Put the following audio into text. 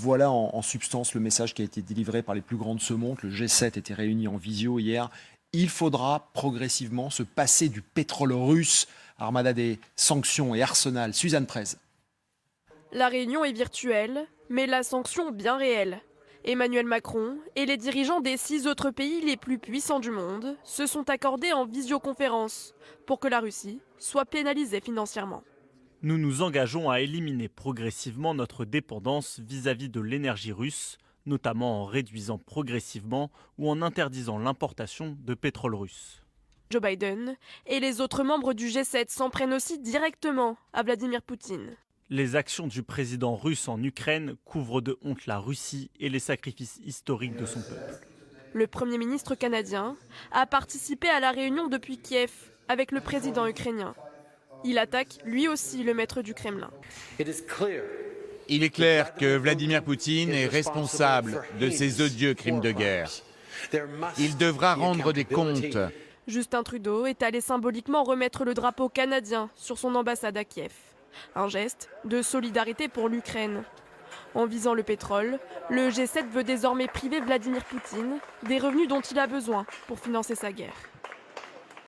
Voilà en substance le message qui a été délivré par les plus grands de ce monde. Le G7 était réuni en visio hier. Il faudra progressivement se passer du pétrole russe, armada des sanctions et arsenal. Suzanne Prez. La réunion est virtuelle, mais la sanction bien réelle. Emmanuel Macron et les dirigeants des 6 autres pays les plus puissants du monde se sont accordés en visioconférence pour que la Russie soit pénalisée financièrement. Nous nous engageons à éliminer progressivement notre dépendance vis-à-vis de l'énergie russe, notamment en réduisant progressivement ou en interdisant l'importation de pétrole russe. Joe Biden et les autres membres du G7 s'en prennent aussi directement à Vladimir Poutine. Les actions du président russe en Ukraine couvrent de honte la Russie et les sacrifices historiques de son peuple. Le Premier ministre canadien a participé à la réunion depuis Kiev avec le président ukrainien. Il attaque lui aussi le maître du Kremlin. Il est clair que Vladimir Poutine est responsable de ces odieux crimes de guerre. Il devra rendre des comptes. Justin Trudeau est allé symboliquement remettre le drapeau canadien sur son ambassade à Kiev. Un geste de solidarité pour l'Ukraine. En visant le pétrole, le G7 veut désormais priver Vladimir Poutine des revenus dont il a besoin pour financer sa guerre.